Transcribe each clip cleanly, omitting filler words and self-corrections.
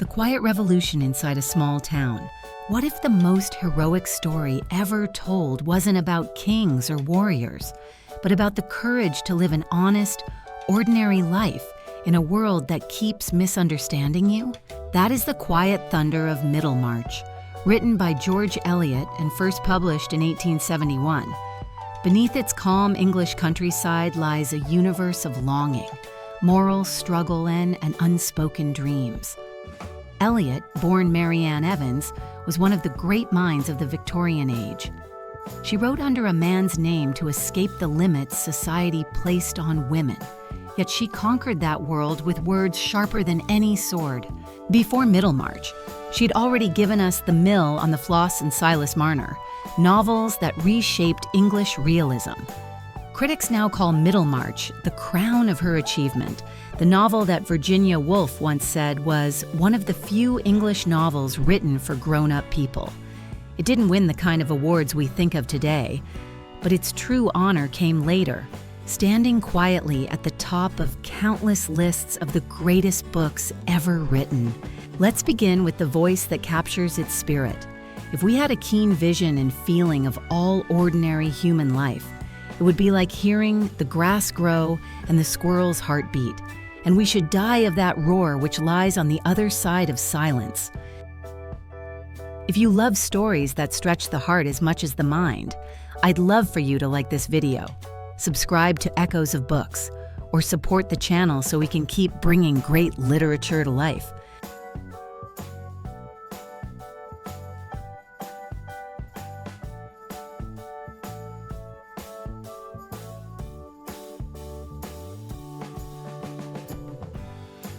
The quiet revolution inside a small town. What if the most heroic story ever told wasn't about kings or warriors, but about the courage to live an honest, ordinary life in a world that keeps misunderstanding you? That is The Quiet Thunder of Middlemarch, written by George Eliot and first published in 1871. Beneath its calm English countryside lies a universe of longing, moral struggle, and unspoken dreams. Eliot, born Mary Ann Evans, was one of the great minds of the Victorian age. She wrote under a man's name to escape the limits society placed on women, yet she conquered that world with words sharper than any sword. Before Middlemarch, she'd already given us The Mill on the Floss and Silas Marner, novels that reshaped English realism. Critics now call Middlemarch the crown of her achievement, the novel that Virginia Woolf once said was one of the few English novels written for grown-up people. It didn't win the kind of awards we think of today, but its true honor came later, standing quietly at the top of countless lists of the greatest books ever written. Let's begin with the voice that captures its spirit. If we had a keen vision and feeling of all ordinary human life, it would be like hearing the grass grow and the squirrel's heart beat, and we should die of that roar which lies on the other side of silence. If you love stories that stretch the heart as much as the mind, I'd love for you to like this video, subscribe to Echoes of Books, or support the channel so we can keep bringing great literature to life.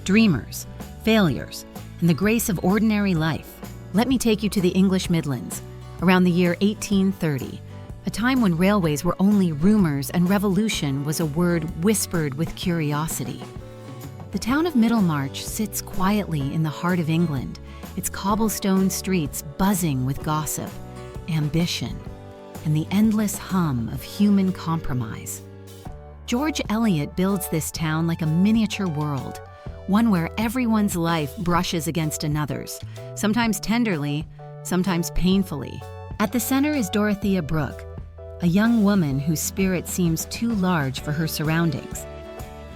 Dreamers, failures, and the grace of ordinary life. Let me take you to the English Midlands, around the year 1830, a time when railways were only rumors and revolution was a word whispered with curiosity. The town of Middlemarch sits quietly in the heart of England, its cobblestone streets buzzing with gossip, ambition, and the endless hum of human compromise. George Eliot builds this town like a miniature world, one where everyone's life brushes against another's, sometimes tenderly, sometimes painfully. At the center is Dorothea Brooke, a young woman whose spirit seems too large for her surroundings.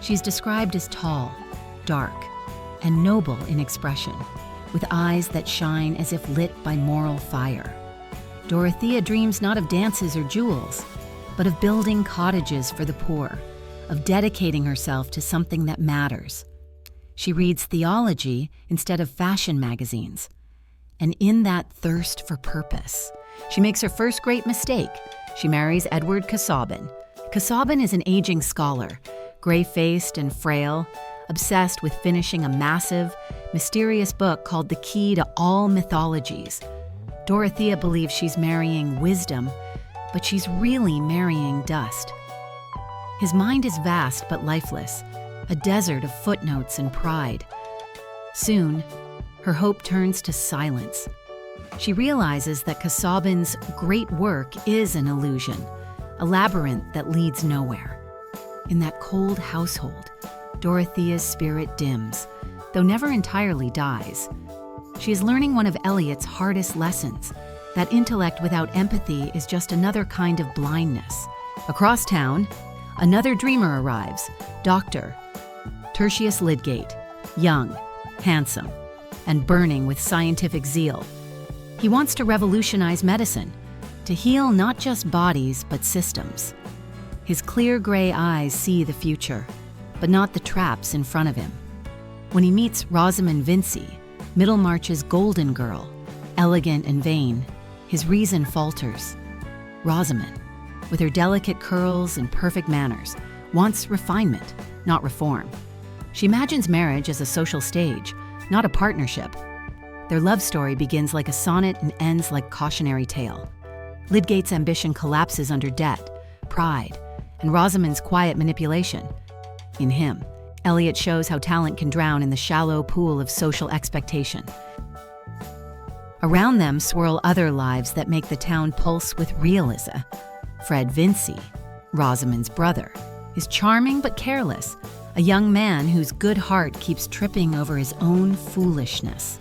She's described as tall, dark, and noble in expression, with eyes that shine as if lit by moral fire. Dorothea dreams not of dances or jewels, but of building cottages for the poor, of dedicating herself to something that matters. She reads theology instead of fashion magazines. And in that thirst for purpose, she makes her first great mistake. She marries Edward Casaubon. Casaubon is an aging scholar, gray-faced and frail, obsessed with finishing a massive, mysterious book called The Key to All Mythologies. Dorothea believes she's marrying wisdom, but she's really marrying dust. His mind is vast but lifeless, a desert of footnotes and pride. Soon, her hope turns to silence. She realizes that Casaubon's great work is an illusion, a labyrinth that leads nowhere. In that cold household, Dorothea's spirit dims, though never entirely dies. She is learning one of Eliot's hardest lessons, that intellect without empathy is just another kind of blindness. Across town, another dreamer arrives, Dr. Tertius Lydgate, young, handsome, and burning with scientific zeal. He wants to revolutionize medicine, to heal not just bodies but systems. His clear gray eyes see the future, but not the traps in front of him. When he meets Rosamond Vincy, Middlemarch's golden girl, elegant and vain, his reason falters. Rosamond, with her delicate curls and perfect manners, wants refinement, not reform. She imagines marriage as a social stage, not a partnership. Their love story begins like a sonnet and ends like a cautionary tale. Lydgate's ambition collapses under debt, pride, and Rosamond's quiet manipulation. In him, Eliot shows how talent can drown in the shallow pool of social expectation. Around them swirl other lives that make the town pulse with realism. Fred Vincy, Rosamond's brother, is charming but careless, a young man whose good heart keeps tripping over his own foolishness.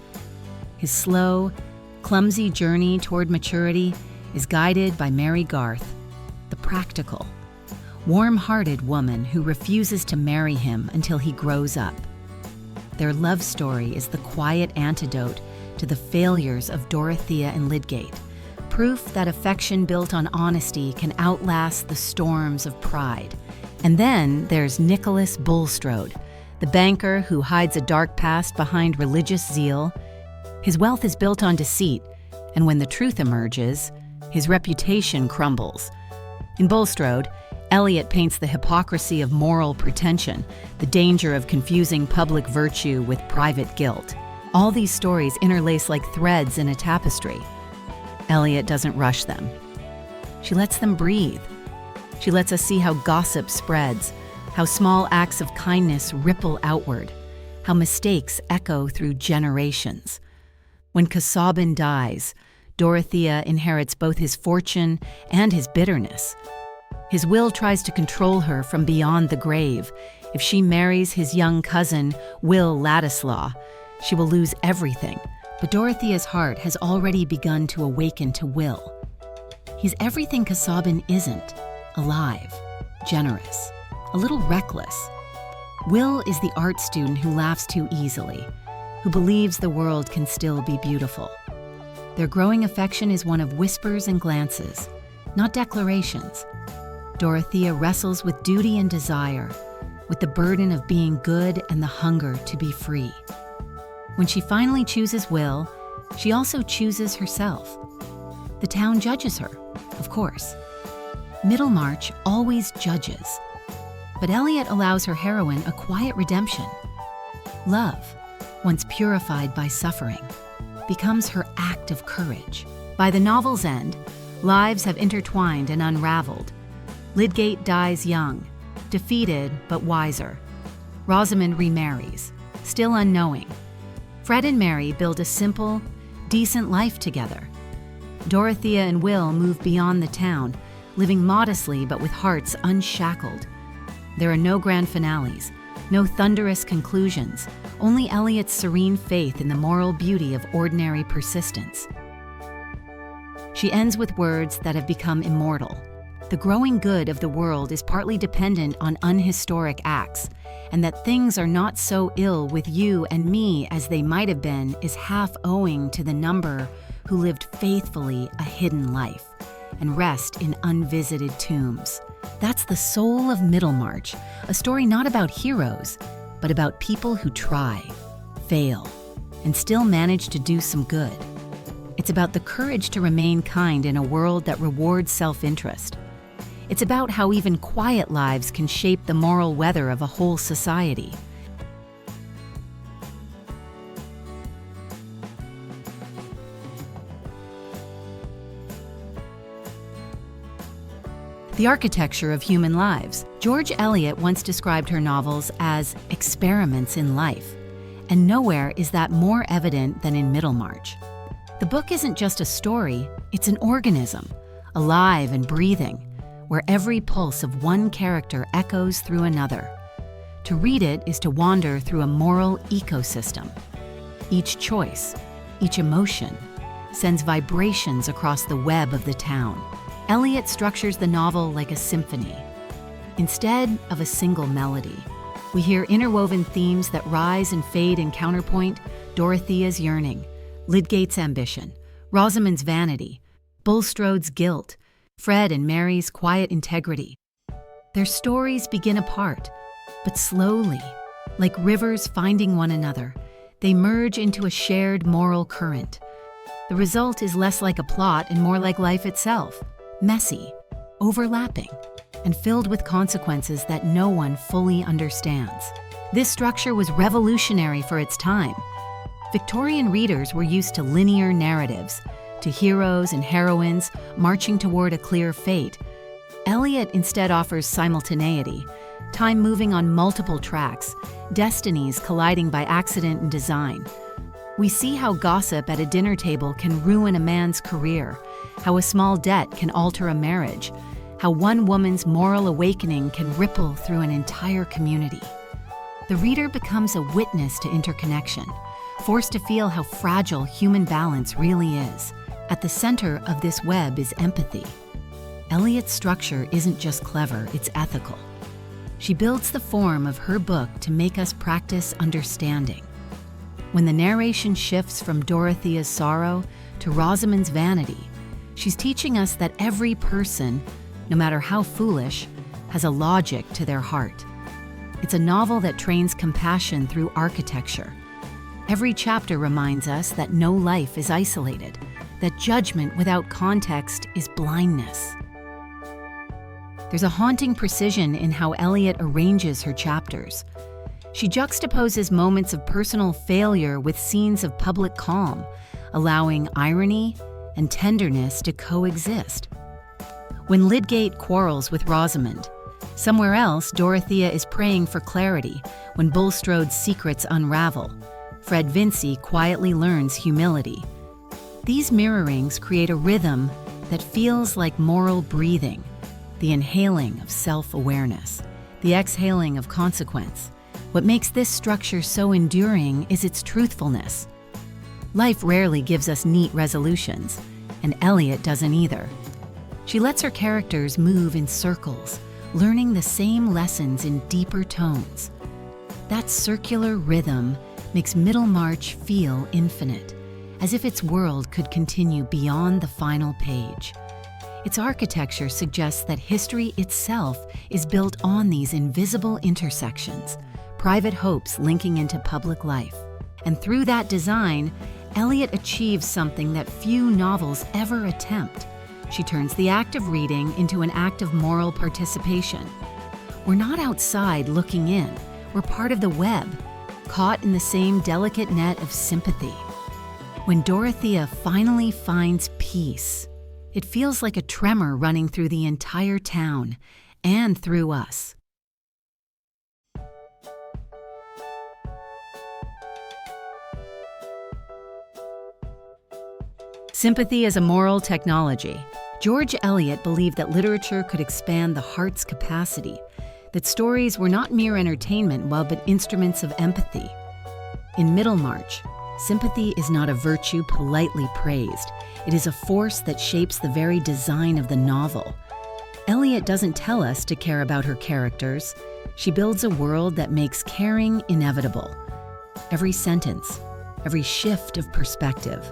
His slow, clumsy journey toward maturity is guided by Mary Garth, the practical, warm-hearted woman who refuses to marry him until he grows up. Their love story is the quiet antidote to the failures of Dorothea and Lydgate, proof that affection built on honesty can outlast the storms of pride. And then there's Nicholas Bulstrode, the banker who hides a dark past behind religious zeal. His wealth is built on deceit, and when the truth emerges, his reputation crumbles. In Bulstrode, Eliot paints the hypocrisy of moral pretension, the danger of confusing public virtue with private guilt. All these stories interlace like threads in a tapestry. Eliot doesn't rush them. She lets them breathe. She lets us see how gossip spreads, how small acts of kindness ripple outward, how mistakes echo through generations. When Casaubon dies, Dorothea inherits both his fortune and his bitterness. His will tries to control her from beyond the grave. If she marries his young cousin, Will Ladislaw, she will lose everything. But Dorothea's heart has already begun to awaken to Will. He's everything Casaubon isn't: alive, generous, a little reckless. Will is the art student who laughs too easily, who believes the world can still be beautiful. Their growing affection is one of whispers and glances, not declarations. Dorothea wrestles with duty and desire, with the burden of being good and the hunger to be free. When she finally chooses Will, she also chooses herself. The town judges her, of course. Middlemarch always judges. But Eliot allows her heroine a quiet redemption. Love, once purified by suffering, becomes her act of courage. By the novel's end, lives have intertwined and unraveled. Lydgate dies young, defeated but wiser. Rosamond remarries, still unknowing. Fred and Mary build a simple, decent life together. Dorothea and Will move beyond the town, living modestly but with hearts unshackled. There are no grand finales, no thunderous conclusions, only Eliot's serene faith in the moral beauty of ordinary persistence. She ends with words that have become immortal. The growing good of the world is partly dependent on unhistoric acts, and that things are not so ill with you and me as they might have been is half owing to the number who lived faithfully a hidden life and rest in unvisited tombs. That's the soul of Middlemarch, a story not about heroes, but about people who try, fail, and still manage to do some good. It's about the courage to remain kind in a world that rewards self-interest. It's about how even quiet lives can shape the moral weather of a whole society. The architecture of human lives. George Eliot once described her novels as experiments in life, and nowhere is that more evident than in Middlemarch. The book isn't just a story, it's an organism, alive and breathing, where every pulse of one character echoes through another. To read it is to wander through a moral ecosystem. Each choice, each emotion, sends vibrations across the web of the town. Eliot structures the novel like a symphony. Instead of a single melody, we hear interwoven themes that rise and fade in counterpoint: Dorothea's yearning, Lydgate's ambition, Rosamond's vanity, Bulstrode's guilt, Fred and Mary's quiet integrity. Their stories begin apart, but slowly, like rivers finding one another, they merge into a shared moral current. The result is less like a plot and more like life itself, messy, overlapping, and filled with consequences that no one fully understands. This structure was revolutionary for its time. Victorian readers were used to linear narratives, to heroes and heroines marching toward a clear fate. Eliot instead offers simultaneity, time moving on multiple tracks, destinies colliding by accident and design. We see how gossip at a dinner table can ruin a man's career, how a small debt can alter a marriage, how one woman's moral awakening can ripple through an entire community. The reader becomes a witness to interconnection, forced to feel how fragile human balance really is. At the center of this web is empathy. Eliot's structure isn't just clever, it's ethical. She builds the form of her book to make us practice understanding. When the narration shifts from Dorothea's sorrow to Rosamond's vanity, she's teaching us that every person, no matter how foolish, has a logic to their heart. It's a novel that trains compassion through architecture. Every chapter reminds us that no life is isolated, that judgment without context is blindness. There's a haunting precision in how Eliot arranges her chapters. She juxtaposes moments of personal failure with scenes of public calm, allowing irony and tenderness to coexist. When Lydgate quarrels with Rosamond, somewhere else Dorothea is praying for clarity when Bulstrode's secrets unravel. Fred Vincy quietly learns humility. These mirrorings create a rhythm that feels like moral breathing, the inhaling of self-awareness, the exhaling of consequence. What makes this structure so enduring is its truthfulness. Life rarely gives us neat resolutions, and Eliot doesn't either. She lets her characters move in circles, learning the same lessons in deeper tones. That circular rhythm makes Middlemarch feel infinite, as if its world could continue beyond the final page. Its architecture suggests that history itself is built on these invisible intersections, private hopes linking into public life. And through that design, Eliot achieves something that few novels ever attempt. She turns the act of reading into an act of moral participation. We're not outside looking in, we're part of the web, caught in the same delicate net of sympathy. When Dorothea finally finds peace, it feels like a tremor running through the entire town and through us. Sympathy as a moral technology. George Eliot believed that literature could expand the heart's capacity, that stories were not mere entertainment but instruments of empathy. In Middlemarch, sympathy is not a virtue politely praised. It is a force that shapes the very design of the novel. Eliot doesn't tell us to care about her characters. She builds a world that makes caring inevitable. Every sentence, every shift of perspective,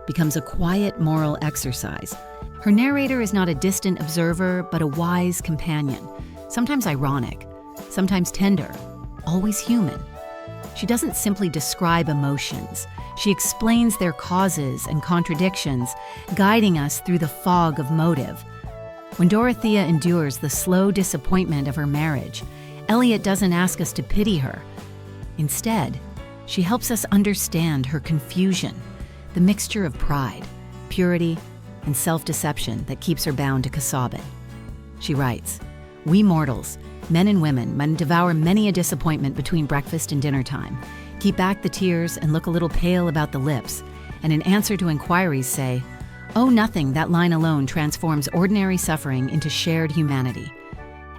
becomes a quiet moral exercise. Her narrator is not a distant observer, but a wise companion, sometimes ironic, sometimes tender, always human. She doesn't simply describe emotions. She explains their causes and contradictions, guiding us through the fog of motive. When Dorothea endures the slow disappointment of her marriage, Eliot doesn't ask us to pity her. Instead, she helps us understand her confusion, the mixture of pride, purity, and self-deception that keeps her bound to Casaubon. She writes, "We mortals, men and women, must devour many a disappointment between breakfast and dinner time, keep back the tears and look a little pale about the lips, and in answer to inquiries say, 'Oh, nothing, that line alone transforms ordinary suffering into shared humanity.'"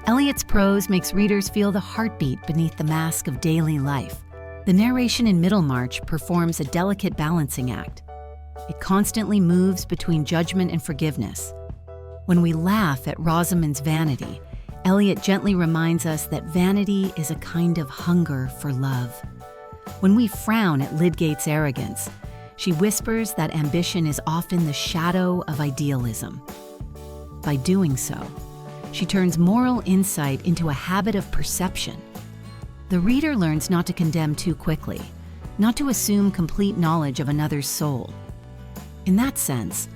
Eliot's prose makes readers feel the heartbeat beneath the mask of daily life. The narration in Middlemarch performs a delicate balancing act. It constantly moves between judgment and forgiveness. When we laugh at Rosamond's vanity, Eliot gently reminds us that vanity is a kind of hunger for love. When we frown at Lydgate's arrogance, she whispers that ambition is often the shadow of idealism. By doing so, she turns moral insight into a habit of perception. The reader learns not to condemn too quickly, not to assume complete knowledge of another's soul. In that sense,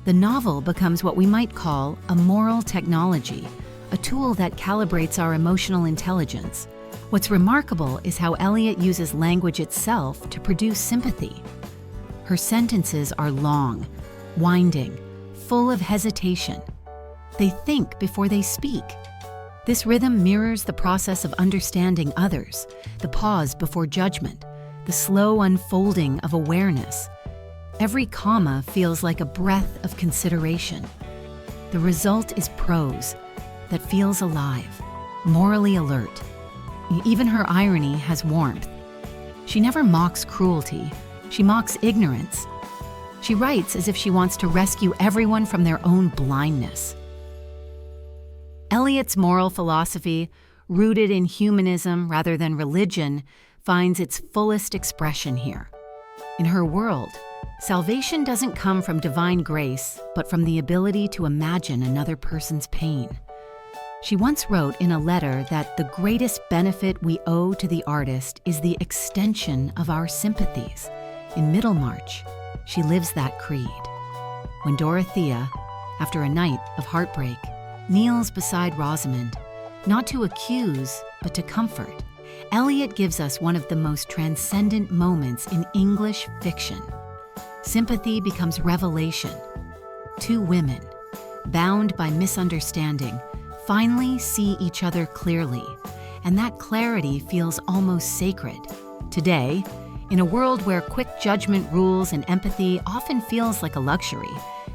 the novel becomes what we might call a moral technology, a tool that calibrates our emotional intelligence. What's remarkable is how Eliot uses language itself to produce sympathy. Her sentences are long, winding, full of hesitation. They think before they speak. This rhythm mirrors the process of understanding others, the pause before judgment, the slow unfolding of awareness. Every comma feels like a breath of consideration. The result is prose that feels alive, morally alert. Even her irony has warmth. She never mocks cruelty. She mocks ignorance. She writes as if she wants to rescue everyone from their own blindness. Eliot's moral philosophy, rooted in humanism rather than religion, finds its fullest expression here. In her world, salvation doesn't come from divine grace, but from the ability to imagine another person's pain. She once wrote in a letter that the greatest benefit we owe to the artist is the extension of our sympathies. In Middlemarch, she lives that creed. When Dorothea, after a night of heartbreak, kneels beside Rosamond, not to accuse, but to comfort, Eliot gives us one of the most transcendent moments in English fiction. Sympathy becomes revelation. Two women, bound by misunderstanding, finally see each other clearly, and that clarity feels almost sacred. Today, in a world where quick judgment rules and empathy often feels like a luxury,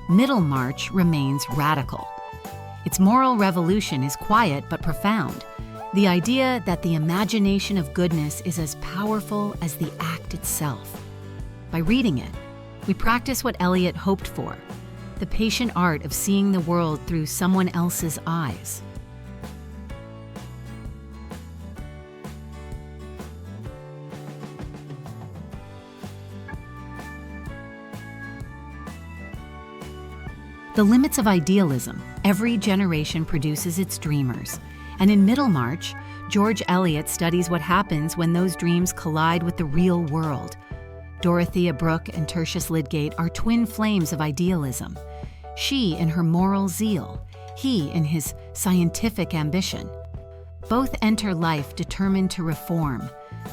Middlemarch remains radical. Its moral revolution is quiet but profound. The idea that the imagination of goodness is as powerful as the act itself. By reading it, we practice what Eliot hoped for, the patient art of seeing the world through someone else's eyes. The limits of idealism. Every generation produces its dreamers. And in Middlemarch, George Eliot studies what happens when those dreams collide with the real world. Dorothea Brooke and Tertius Lydgate are twin flames of idealism. She in her moral zeal, he in his scientific ambition. Both enter life determined to reform,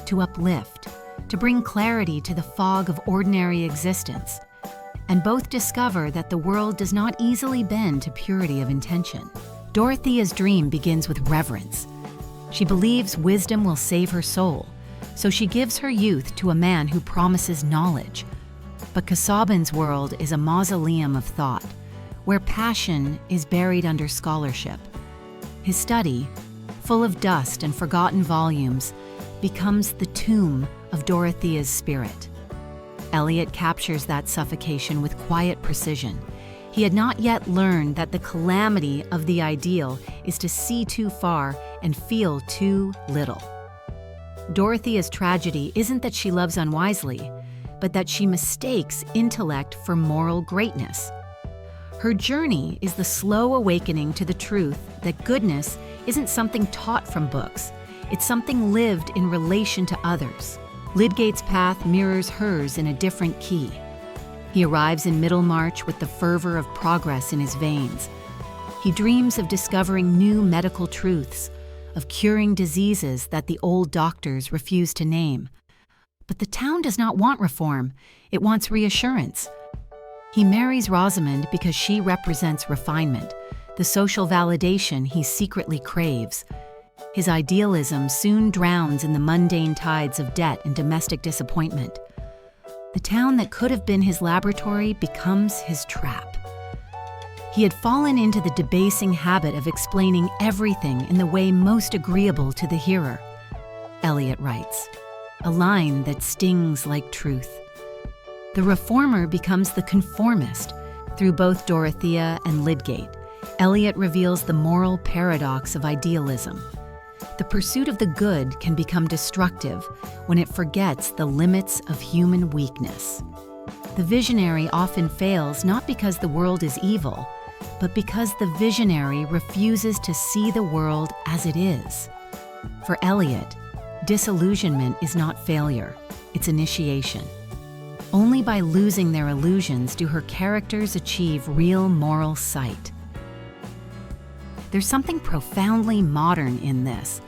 to uplift, to bring clarity to the fog of ordinary existence. And both discover that the world does not easily bend to purity of intention. Dorothea's dream begins with reverence. She believes wisdom will save her soul, so she gives her youth to a man who promises knowledge. But Casaubon's world is a mausoleum of thought, where passion is buried under scholarship. His study, full of dust and forgotten volumes, becomes the tomb of Dorothea's spirit. Eliot captures that suffocation with quiet precision. He had not yet learned that the calamity of the ideal is to see too far and feel too little. Dorothea's tragedy isn't that she loves unwisely, but that she mistakes intellect for moral greatness. Her journey is the slow awakening to the truth that goodness isn't something taught from books, it's something lived in relation to others. Lydgate's path mirrors hers in a different key. He arrives in Middlemarch with the fervor of progress in his veins. He dreams of discovering new medical truths, of curing diseases that the old doctors refuse to name. But the town does not want reform, it wants reassurance. He marries Rosamond because she represents refinement, the social validation he secretly craves. His idealism soon drowns in the mundane tides of debt and domestic disappointment. The town that could have been his laboratory becomes his trap. He had fallen into the debasing habit of explaining everything in the way most agreeable to the hearer. Eliot writes, a line that stings like truth. The reformer becomes the conformist. Through both Dorothea and Lydgate, Eliot reveals the moral paradox of idealism. The pursuit of the good can become destructive when it forgets the limits of human weakness. The visionary often fails not because the world is evil, but because the visionary refuses to see the world as it is. For Eliot, disillusionment is not failure, it's initiation. Only by losing their illusions do her characters achieve real moral sight. There's something profoundly modern in this.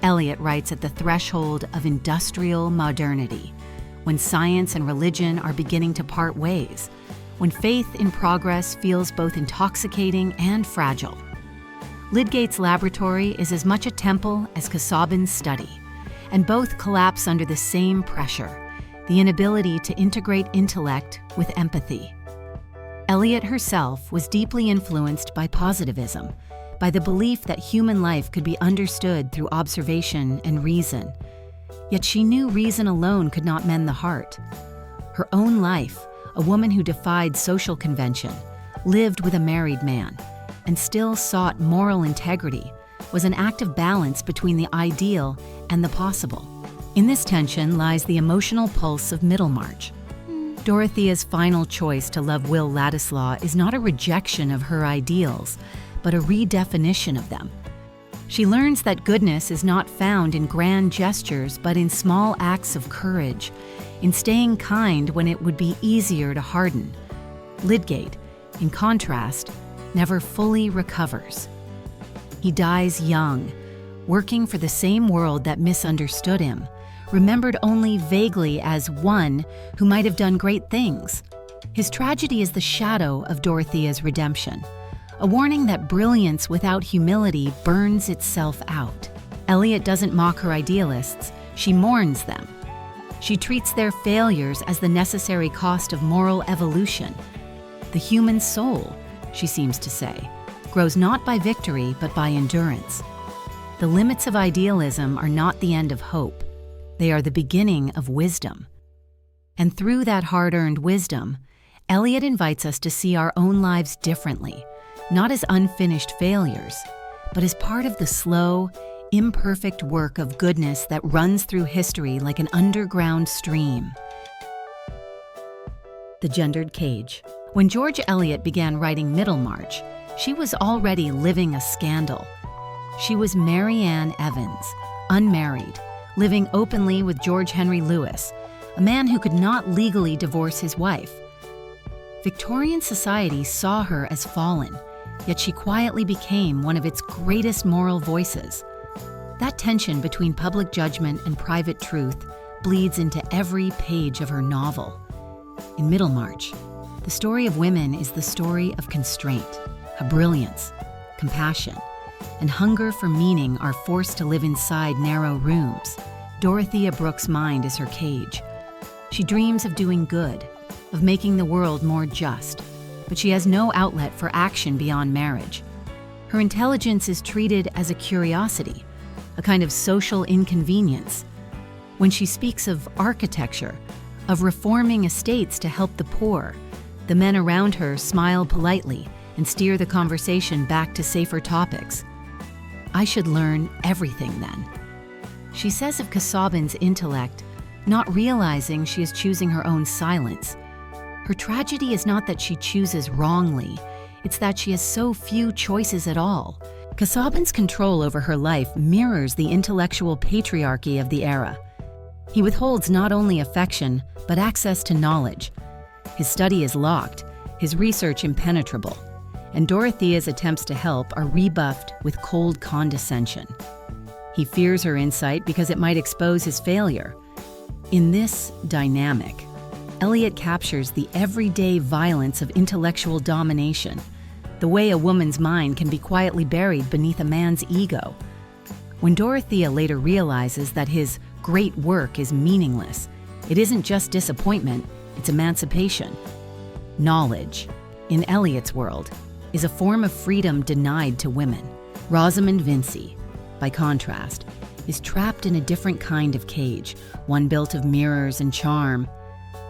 Eliot writes at the threshold of industrial modernity, when science and religion are beginning to part ways, when faith in progress feels both intoxicating and fragile. Lydgate's laboratory is as much a temple as Casaubon's study, and both collapse under the same pressure, the inability to integrate intellect with empathy. Eliot herself was deeply influenced by positivism, by the belief that human life could be understood through observation and reason. Yet she knew reason alone could not mend the heart. Her own life, a woman who defied social convention, lived with a married man, and still sought moral integrity, was an act of balance between the ideal and the possible. In this tension lies the emotional pulse of Middlemarch. Dorothea's final choice to love Will Ladislaw is not a rejection of her ideals, but a redefinition of them. She learns that goodness is not found in grand gestures, but in small acts of courage, in staying kind when it would be easier to harden. Lydgate, in contrast, never fully recovers. He dies young, working for the same world that misunderstood him, remembered only vaguely as one who might have done great things. His tragedy is the shadow of Dorothea's redemption, a warning that brilliance without humility burns itself out. Eliot doesn't mock her idealists, she mourns them. She treats their failures as the necessary cost of moral evolution. The human soul, she seems to say, grows not by victory but by endurance. The limits of idealism are not the end of hope. They are the beginning of wisdom. And through that hard-earned wisdom, Eliot invites us to see our own lives differently, not as unfinished failures, but as part of the slow, imperfect work of goodness that runs through history like an underground stream. The Gendered Cage. When George Eliot began writing Middlemarch, she was already living a scandal. She was Mary Ann Evans, unmarried, living openly with George Henry Lewis, a man who could not legally divorce his wife. Victorian society saw her as fallen, yet she quietly became one of its greatest moral voices. That tension between public judgment and private truth bleeds into every page of her novel. In Middlemarch, the story of women is the story of constraint, a brilliance, compassion, and hunger for meaning are forced to live inside narrow rooms. Dorothea Brooke's mind is her cage. She dreams of doing good, of making the world more just, but she has no outlet for action beyond marriage. Her intelligence is treated as a curiosity, a kind of social inconvenience. When she speaks of architecture, of reforming estates to help the poor, the men around her smile politely and steer the conversation back to safer topics. I should learn everything then. She says of Casaubon's intellect, not realizing she is choosing her own silence. Her tragedy is not that she chooses wrongly, it's that she has so few choices at all. Casaubon's control over her life mirrors the intellectual patriarchy of the era. He withholds not only affection, but access to knowledge. His study is locked, his research impenetrable, and Dorothea's attempts to help are rebuffed with cold condescension. He fears her insight because it might expose his failure. In this dynamic, Eliot captures the everyday violence of intellectual domination, the way a woman's mind can be quietly buried beneath a man's ego. When Dorothea later realizes that his great work is meaningless, it isn't just disappointment, it's emancipation. Knowledge, in Eliot's world, is a form of freedom denied to women. Rosamund Vincy, by contrast, is trapped in a different kind of cage, one built of mirrors and charm.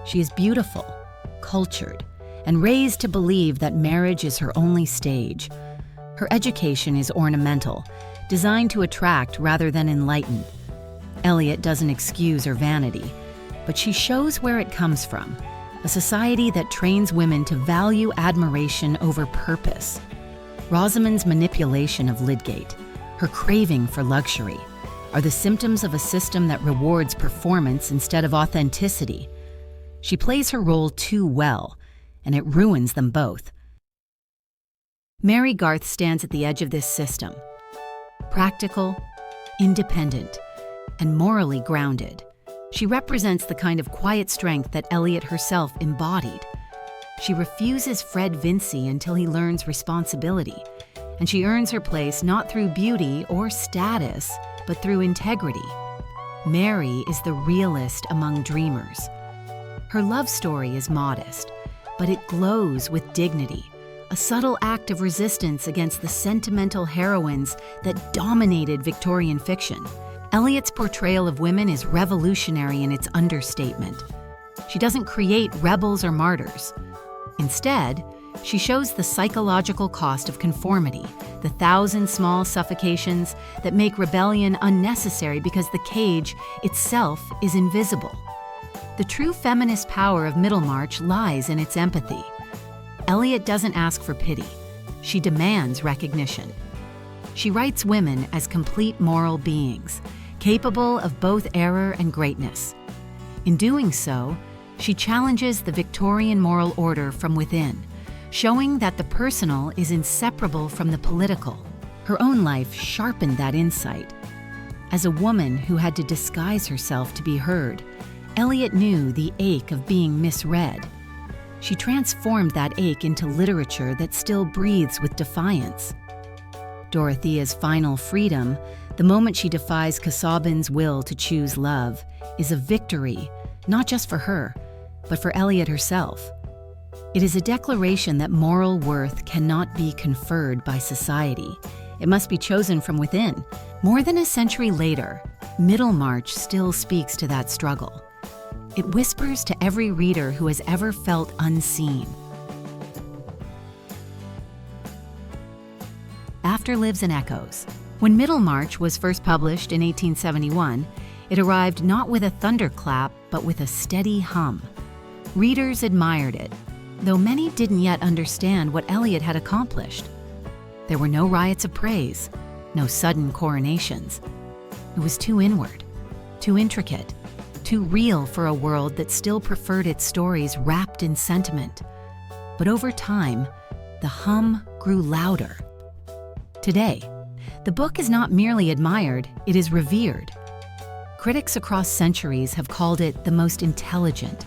She is beautiful, cultured, and raised to believe that marriage is her only stage. Her education is ornamental, designed to attract rather than enlighten. Eliot doesn't excuse her vanity, but she shows where it comes from, a society that trains women to value admiration over purpose. Rosamund's manipulation of Lydgate, her craving for luxury, are the symptoms of a system that rewards performance instead of authenticity. She plays her role too well, and it ruins them both. Mary Garth stands at the edge of this system, practical, independent, and morally grounded. She represents the kind of quiet strength that Eliot herself embodied. She refuses Fred Vincy until he learns responsibility, and she earns her place not through beauty or status, but through integrity. Mary is the realist among dreamers. Her love story is modest, but it glows with dignity, a a subtle act of resistance against the sentimental heroines that dominated Victorian fiction. Eliot's portrayal of women is revolutionary in its understatement. She doesn't create rebels or martyrs. Instead, she shows the psychological cost of conformity, the 1,000 small suffocations that make rebellion unnecessary because the cage itself is invisible. The true feminist power of Middlemarch lies in its empathy. Eliot doesn't ask for pity. She demands recognition. She writes women as complete moral beings, capable of both error and greatness. In doing so, she challenges the Victorian moral order from within, showing that the personal is inseparable from the political. Her own life sharpened that insight. As a woman who had to disguise herself to be heard, Eliot knew the ache of being misread. She transformed that ache into literature that still breathes with defiance. Dorothea's final freedom, the moment she defies Casaubon's will to choose love, is a victory, not just for her, but for Eliot herself. It is a declaration that moral worth cannot be conferred by society. It must be chosen from within. More than a century later, Middlemarch still speaks to that struggle. It whispers to every reader who has ever felt unseen. After Lives and Echoes. When Middlemarch was first published in 1871, it arrived not with a thunderclap, but with a steady hum. Readers admired it, though many didn't yet understand what Eliot had accomplished. There were no riots of praise, no sudden coronations. It was too inward, too intricate, too real for a world that still preferred its stories wrapped in sentiment. But over time, the hum grew louder. Today, the book is not merely admired, it is revered. Critics across centuries have called it the most intelligent,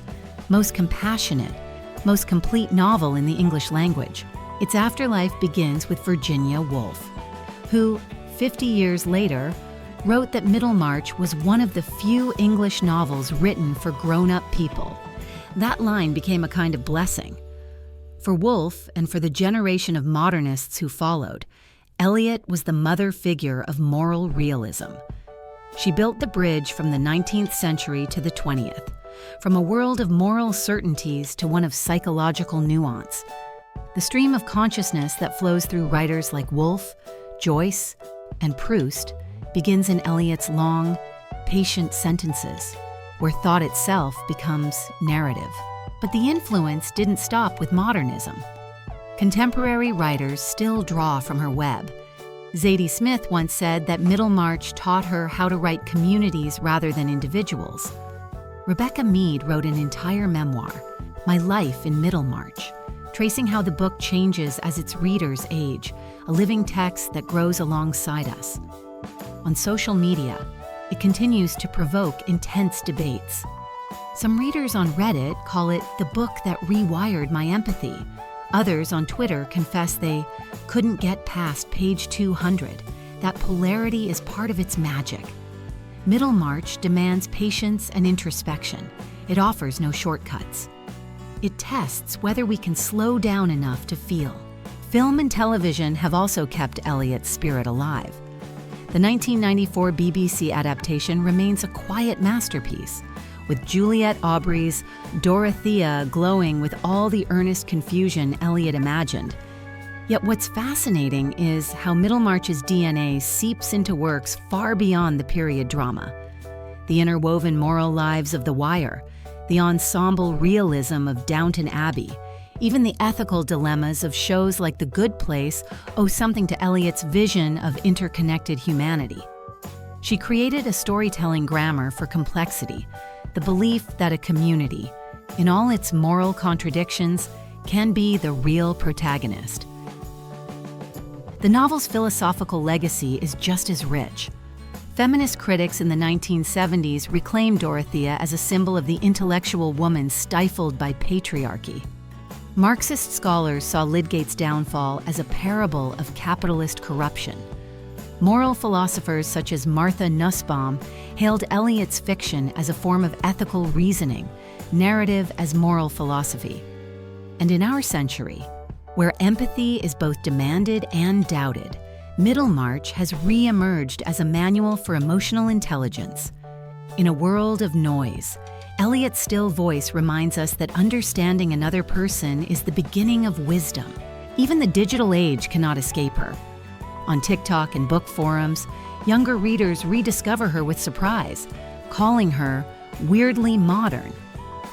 most compassionate, most complete novel in the English language. Its afterlife begins with Virginia Woolf, who, 50 years later, wrote that Middlemarch was one of the few English novels written for grown-up people. That line became a kind of blessing. For Woolf and for the generation of modernists who followed, Eliot was the mother figure of moral realism. She built the bridge from the 19th century to the 20th, from a world of moral certainties to one of psychological nuance. The stream of consciousness that flows through writers like Woolf, Joyce, and Proust begins in Eliot's long, patient sentences, where thought itself becomes narrative. But the influence didn't stop with modernism. Contemporary writers still draw from her web. Zadie Smith once said that Middlemarch taught her how to write communities rather than individuals. Rebecca Mead wrote an entire memoir, My Life in Middlemarch, tracing how the book changes as its readers age, a living text that grows alongside us. On social media, it continues to provoke intense debates. Some readers on Reddit call it the book that rewired my empathy. Others on Twitter confess they couldn't get past page 200. That polarity is part of its magic. Middlemarch demands patience and introspection. It offers no shortcuts. It tests whether we can slow down enough to feel. Film and television have also kept Eliot's spirit alive. The 1994 BBC adaptation remains a quiet masterpiece, with Juliette Aubrey's Dorothea glowing with all the earnest confusion Eliot imagined. Yet what's fascinating is how Middlemarch's DNA seeps into works far beyond the period drama. The interwoven moral lives of The Wire, the ensemble realism of Downton Abbey, even the ethical dilemmas of shows like The Good Place owe something to Eliot's vision of interconnected humanity. She created a storytelling grammar for complexity, the belief that a community, in all its moral contradictions, can be the real protagonist. The novel's philosophical legacy is just as rich. Feminist critics in the 1970s reclaimed Dorothea as a symbol of the intellectual woman stifled by patriarchy. Marxist scholars saw Lydgate's downfall as a parable of capitalist corruption. Moral philosophers such as Martha Nussbaum hailed Eliot's fiction as a form of ethical reasoning, narrative as moral philosophy. And in our century, Where empathy is both demanded and doubted, Middlemarch has re-emerged as a manual for emotional intelligence. In a world of noise, Eliot's still voice reminds us that understanding another person is the beginning of wisdom. Even the digital age cannot escape her. On TikTok and book forums, younger readers rediscover her with surprise, calling her weirdly modern,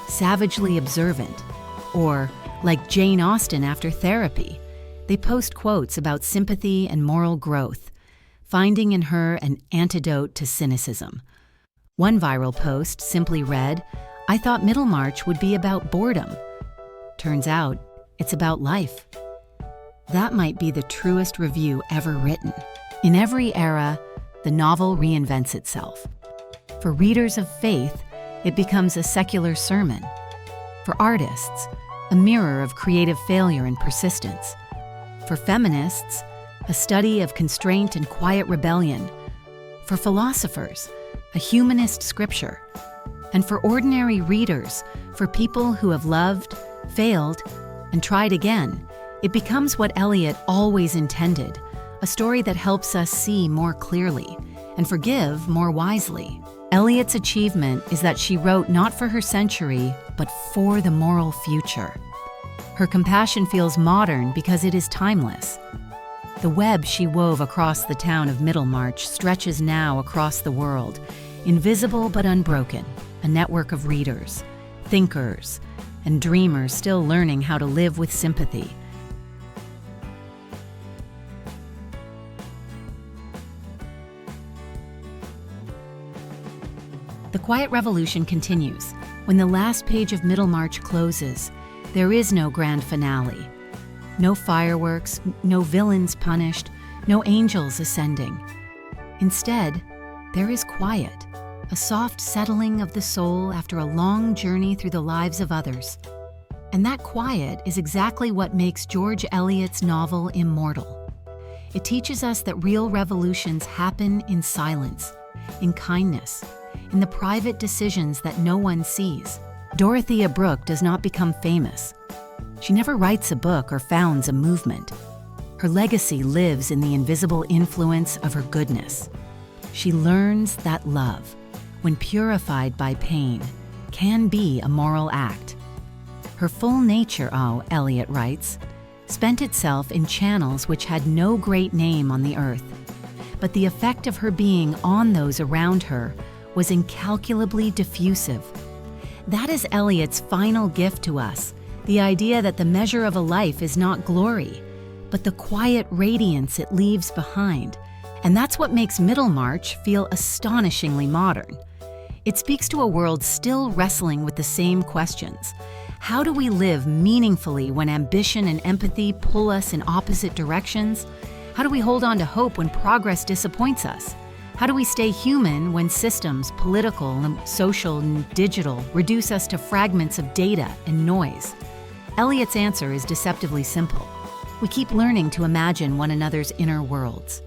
savagely observant, or like Jane Austen after therapy. They post quotes about sympathy and moral growth, finding in her an antidote to cynicism. One viral post simply read, "I thought Middlemarch would be about boredom. Turns out, it's about life." That might be the truest review ever written. In every era, the novel reinvents itself. For readers of faith, it becomes a secular sermon. For artists, a mirror of creative failure and persistence. For feminists, a study of constraint and quiet rebellion. For philosophers, a humanist scripture. And for ordinary readers, for people who have loved, failed, and tried again, it becomes what Eliot always intended, a story that helps us see more clearly and forgive more wisely. Eliot's achievement is that she wrote not for her century, but for the moral future. Her compassion feels modern because it is timeless. The web she wove across the town of Middlemarch stretches now across the world, invisible but unbroken, a network of readers, thinkers, and dreamers still learning how to live with sympathy. The Quiet Revolution continues. When the last page of Middlemarch closes, there is no grand finale. No fireworks, no villains punished, no angels ascending. Instead, there is quiet, a soft settling of the soul after a long journey through the lives of others. And that quiet is exactly what makes George Eliot's novel immortal. It teaches us that real revolutions happen in silence, in kindness, in the private decisions that no one sees. Dorothea Brooke does not become famous. She never writes a book or founds a movement. Her legacy lives in the invisible influence of her goodness. She learns that love, when purified by pain, can be a moral act. Her full nature, Eliot writes, spent itself in channels which had no great name on the earth, but the effect of her being on those around her was incalculably diffusive. That is Eliot's final gift to us, the idea that the measure of a life is not glory, but the quiet radiance it leaves behind. And that's what makes Middlemarch feel astonishingly modern. It speaks to a world still wrestling with the same questions. How do we live meaningfully when ambition and empathy pull us in opposite directions? How do we hold on to hope when progress disappoints us? How do we stay human when systems, political, and social, and digital, reduce us to fragments of data and noise? Eliot's answer is deceptively simple. We keep learning to imagine one another's inner worlds.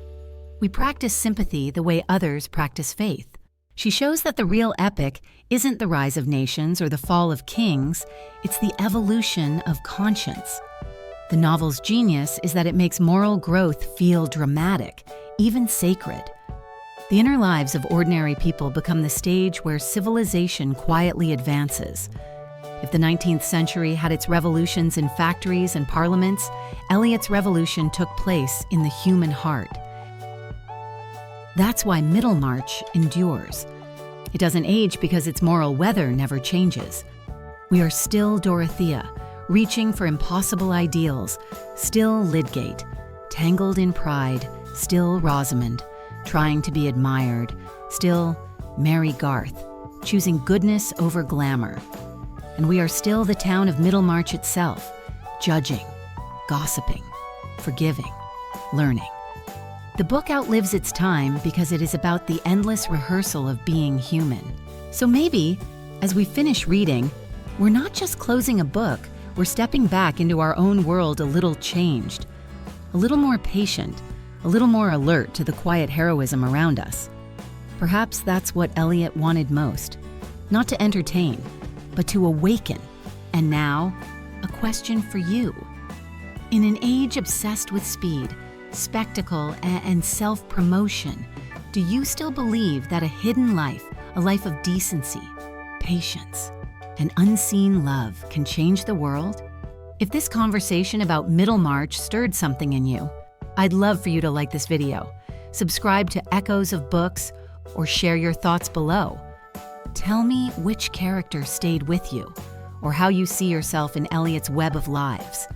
We practice sympathy the way others practice faith. She shows that the real epic isn't the rise of nations or the fall of kings, it's the evolution of conscience. The novel's genius is that it makes moral growth feel dramatic, even sacred. The inner lives of ordinary people become the stage where civilization quietly advances. If the 19th century had its revolutions in factories and parliaments, Eliot's revolution took place in the human heart. That's why Middlemarch endures. It doesn't age because its moral weather never changes. We are still Dorothea, reaching for impossible ideals, still Lydgate, tangled in pride, still Rosamond, trying to be admired, still Mary Garth, choosing goodness over glamour. And we are still the town of Middlemarch itself, judging, gossiping, forgiving, learning. The book outlives its time because it is about the endless rehearsal of being human. So maybe, as we finish reading, we're not just closing a book, we're stepping back into our own world a little changed, a little more patient, a little more alert to the quiet heroism around us. Perhaps that's what Eliot wanted most, not to entertain, but to awaken. And now, a question for you. In an age obsessed with speed, spectacle, and self-promotion, do you still believe that a hidden life, a life of decency, patience, and unseen love can change the world? If this conversation about Middlemarch stirred something in you, I'd love for you to like this video, subscribe to Echoes of Books, or share your thoughts below. Tell me which character stayed with you, or how you see yourself in Eliot's web of lives.